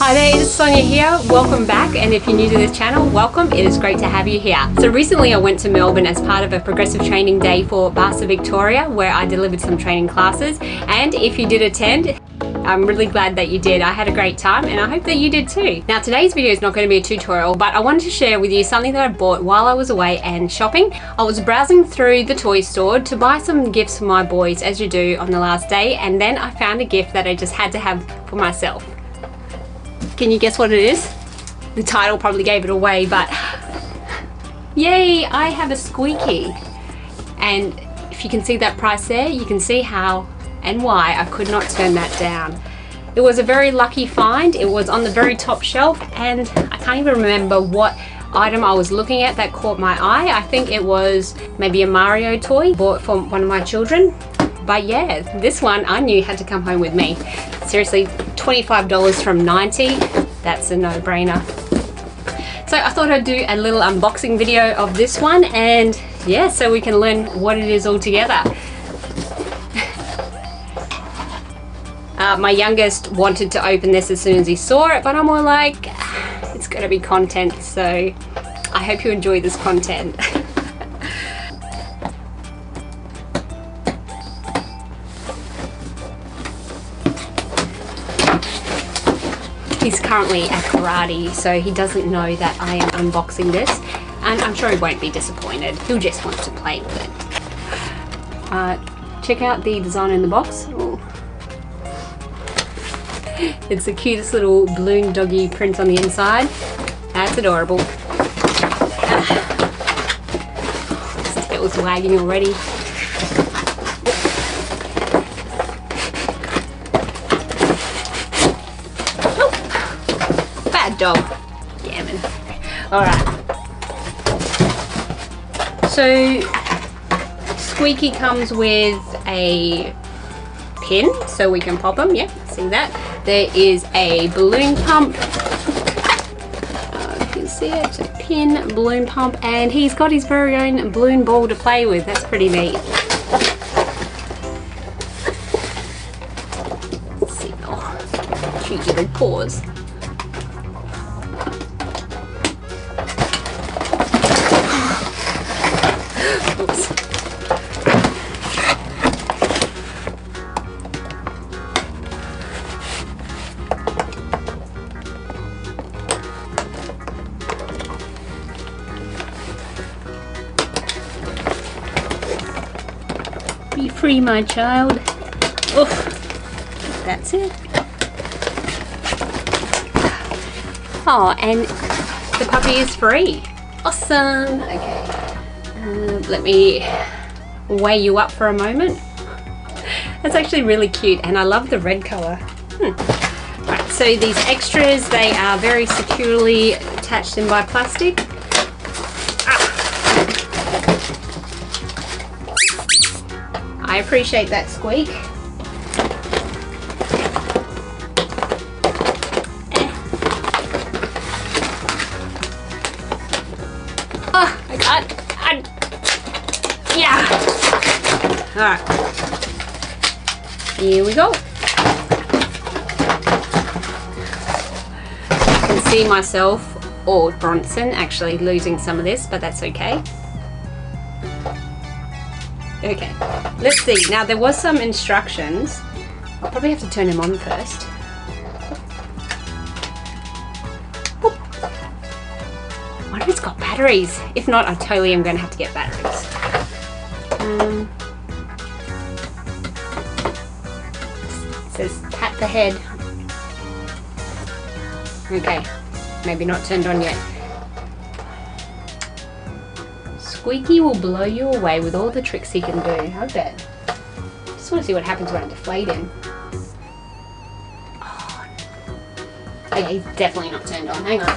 Hi there, it is Sonia here. Welcome back, and if you're new to this channel, welcome. It is great to have you here. So recently I went to Melbourne as part of a progressive training day for BASA Victoria, where I delivered some training classes, and if you did attend, I'm really glad that you did. I had a great time and I hope that you did too. Now today's video is not going to be a tutorial, but I wanted to share with you something that I bought while I was away and shopping. I was browsing through the toy store to buy some gifts for my boys, as you do on the last day, and then I found a gift that I just had to have for myself. Can you guess what it is? The title probably gave it away, but yay, I have a Squeaky. And if you can see that price there, you can see how and why I could not turn that down. It was a very lucky find. It was on the very top shelf, and I can't even remember what item I was looking at that caught my eye. I think it was maybe a Mario toy bought for one of my children. But yeah, this one I knew had to come home with me. Seriously, $25 from $90, that's a no-brainer. So I thought I'd do a little unboxing video of this one, and yeah, so we can learn what it is all together. My youngest wanted to open this as soon as he saw it, but I'm more like, it's gonna be content, so I hope you enjoy this content. He's currently at karate, so he doesn't know that I am unboxing this, and I'm sure he won't be disappointed. He'll just want to play with it. Check out the design in the box. Ooh. It's the cutest little balloon doggy print on the inside. That's adorable. His tail's wagging already. Oh, bad dog. Gammon. Alright. So, Squeaky comes with a pin, so we can pop them. Yep, see that. There is a balloon pump. You can see it, it's a pin, balloon pump, and he's got his very own balloon ball to play with. That's pretty neat. Let's see. Oh, cute little paws. Oops. Be free, my child. Oof. That's it. Oh, and the puppy is free. Awesome. Okay. Let me weigh you up for a moment. That's actually really cute, and I love the red color. Right, so these extras, they are very securely attached in by plastic. I appreciate that squeak. Oh, I got it. Yeah. Alright. Here we go. I can see myself, or Bronson, actually losing some of this, but that's okay. Okay, let's see. Now there was some instructions. I'll probably have to turn him on first. I wonder if it's got batteries. If not, I totally am going to have to get batteries. It says pat the head. Okay, maybe not turned on yet. Squeaky will blow you away with all the tricks he can do. I bet. Just want to see what happens when I deflate him. Oh. Okay, he's definitely not turned on. Hang on.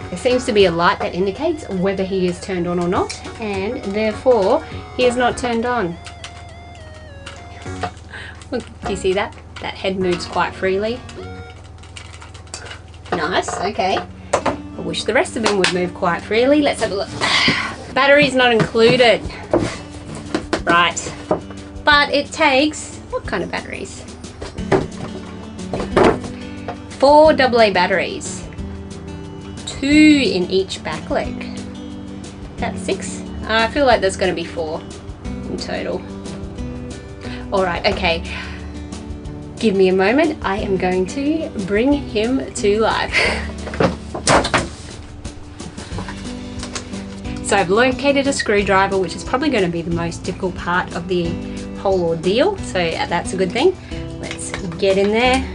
There seems to be a light that indicates whether he is turned on or not, and therefore he is not turned on. Look, do you see that? That head moves quite freely. Nice, okay. I wish the rest of them would move quite freely. Let's have a look. Batteries not included. Right. But it takes, what kind of batteries? 4 AA batteries, 2 in each back leg. That's 6. I feel like there's going to be 4 in total. Alright, okay. Give me a moment. I am going to bring him to life. So I've located a screwdriver, which is probably going to be the most difficult part of the whole ordeal. So that's a good thing. Let's get in there.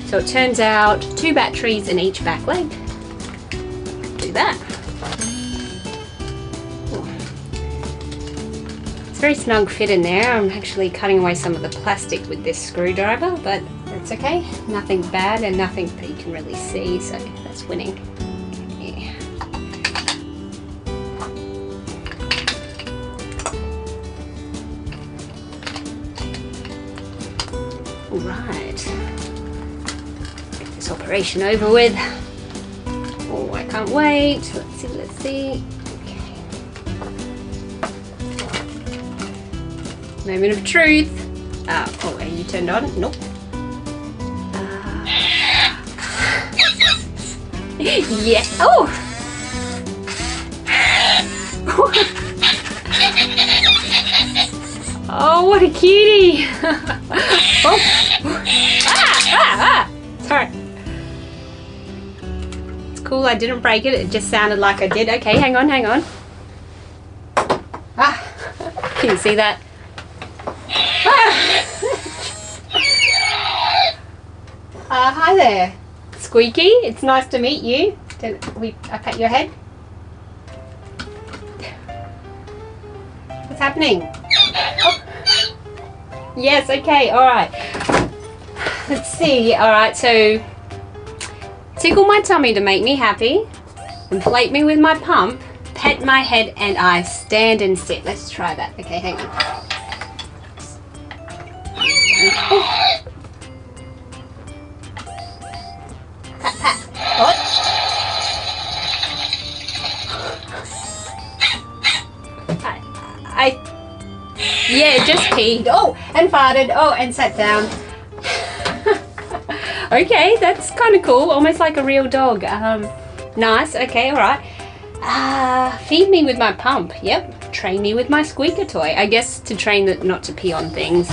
So it turns out 2 batteries in each back leg. Do that. It's a very snug fit in there. I'm actually cutting away some of the plastic with this screwdriver, but that's okay. Nothing bad and nothing that you can really see, so that's winning. Yeah. All right. Get this operation over with. Oh, I can't wait. Let's see. Moment of truth. Oh, are you turned on? Nope. Yeah. Oh! Oh, what a cutie! Oh! Sorry. It's cool, I didn't break it. It just sounded like I did. Okay, hang on. Can you see that? Hi there, Squeaky. It's nice to meet you. Did I pat your head? What's happening? Oh. Yes, okay, alright. Let's see, alright, so tickle my tummy to make me happy, inflate me with my pump, pet my head, and I stand and sit. Let's try that. Okay, hang on. Oh. Pat, pat. What? Yeah, just peed. Oh, and farted. Oh, and sat down. Okay, that's kind of cool. Almost like a real dog. Nice. Okay, all right. Feed me with my pump. Yep. Train me with my squeaker toy. I guess to train it not to pee on things.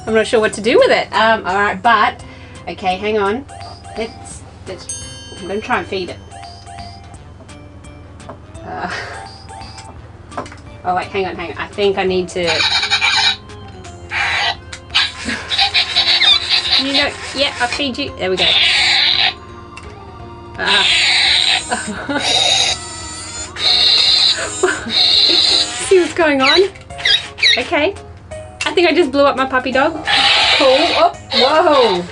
I'm not sure what to do with it. All right, but okay, hang on. Let's I'm gonna try and feed it. Oh wait, hang on. I think I need to. You know, yeah, I'll feed you. There we go. See what's going on? Okay. I think I just blew up my puppy dog. Cool. Oh, whoa.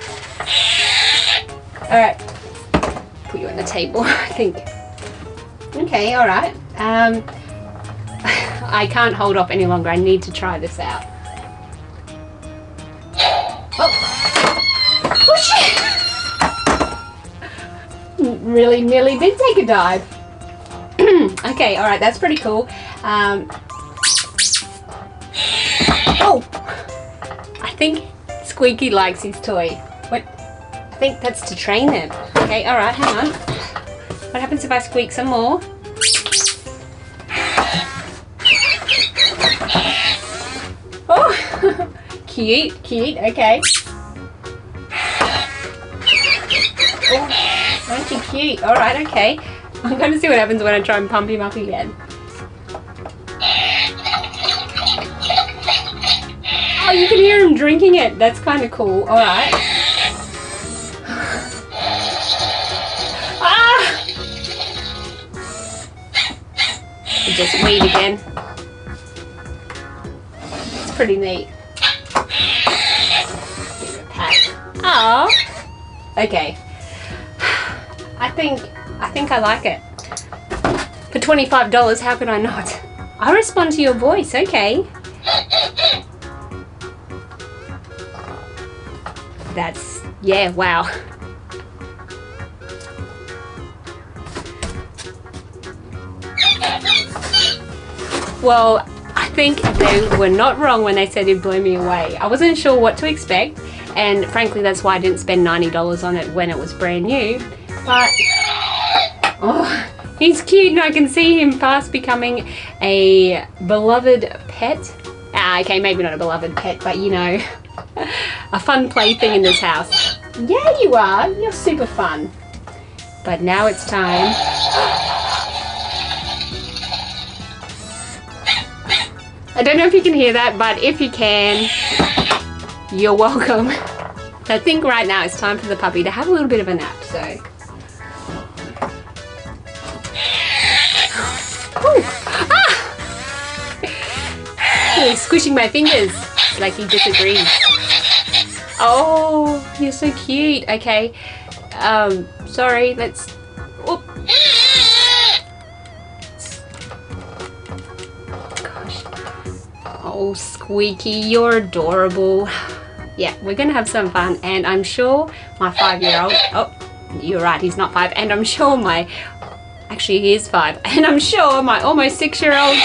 All right. Put you on the table, I think. Okay, all right. I can't hold off any longer. I need to try this out. Oh. Really nearly did take a dive. Okay, all right. That's pretty cool. Oh, I think Squeaky likes his toy. What? I think that's to train them. Okay, all right, hang on. What happens if I squeak some more? Oh, cute, okay. Oh, aren't you cute? All right, okay. I'm going to see what happens when I try and pump him up again. Oh, you can hear him drinking it. That's kind of cool. All right. Just weed again. It's pretty neat. Give it a pat. Oh. Okay. I think I like it. For $25, how could I not? I respond to your voice. Okay. That's, yeah, wow. Well, I think they were not wrong when they said it'd blow me away. I wasn't sure what to expect, and frankly that's why I didn't spend $90 on it when it was brand new. But oh, he's cute, and I can see him fast becoming a beloved pet. Okay, maybe not a beloved pet, but you know, a fun plaything in this house. Yeah, you are. You're super fun. But now it's time. I don't know if you can hear that, but if you can, you're welcome. So I think right now it's time for the puppy to have a little bit of a nap, so. Ooh. Ah! He's squishing my fingers like he disagrees. Oh, you're so cute. Okay. Sorry, let's. Whoop. Gosh. Oh, Squeaky, you're adorable. Yeah, we're gonna have some fun, and I'm sure my 5-year-old. Oh, you're right, he's not 5, and I'm sure my. Actually, he is 5, and I'm sure my almost 6-year-old.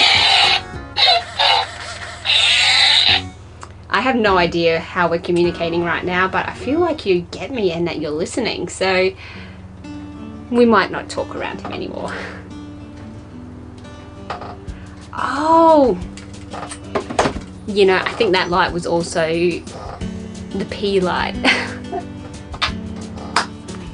I have no idea how we're communicating right now, but I feel like you get me and that you're listening, so we might not talk around him anymore. Oh, you know, I think that light was also the pee light.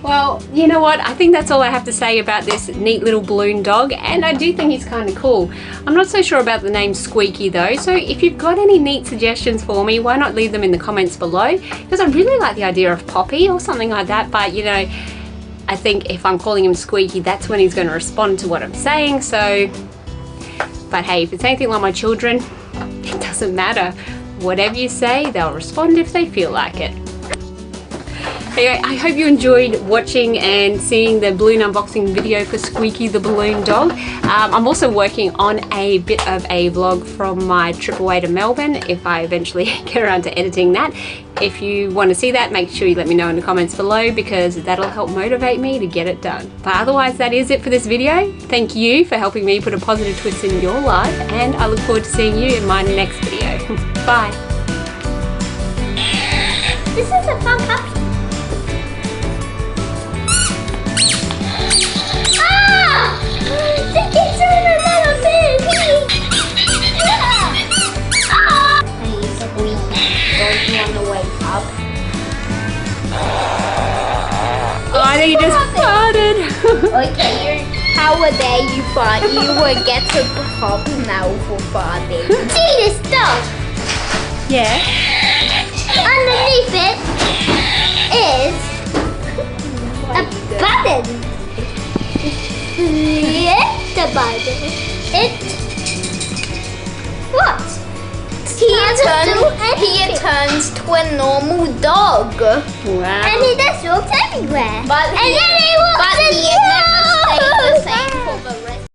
Well, you know what? I think that's all I have to say about this neat little balloon dog, and I do think he's kind of cool. I'm not so sure about the name Squeaky though, so if you've got any neat suggestions for me, why not leave them in the comments below? Because I really like the idea of Poppy or something like that, but you know, I think if I'm calling him Squeaky, that's when he's going to respond to what I'm saying, so. But hey, if it's anything like my children, it doesn't matter. Whatever you say, they'll respond if they feel like it. Anyway, I hope you enjoyed watching and seeing the balloon unboxing video for Squeaky the balloon dog. I'm also working on a bit of a vlog from my trip away to Melbourne if I eventually get around to editing that. If you want to see that, make sure you let me know in the comments below because that'll help motivate me to get it done. But otherwise, that is it for this video. Thank you for helping me put a positive twist in your life, and I look forward to seeing you in my next video. Bye. This is a fun puppy. Oh, I think you just farted. Okay, how dare you fart? You will get a pop now for farting. See this dog? Yeah. Underneath it is a button. It's a button. What? He turns to a normal dog. Wow. And he just walks everywhere. But and then he walks never stays the same.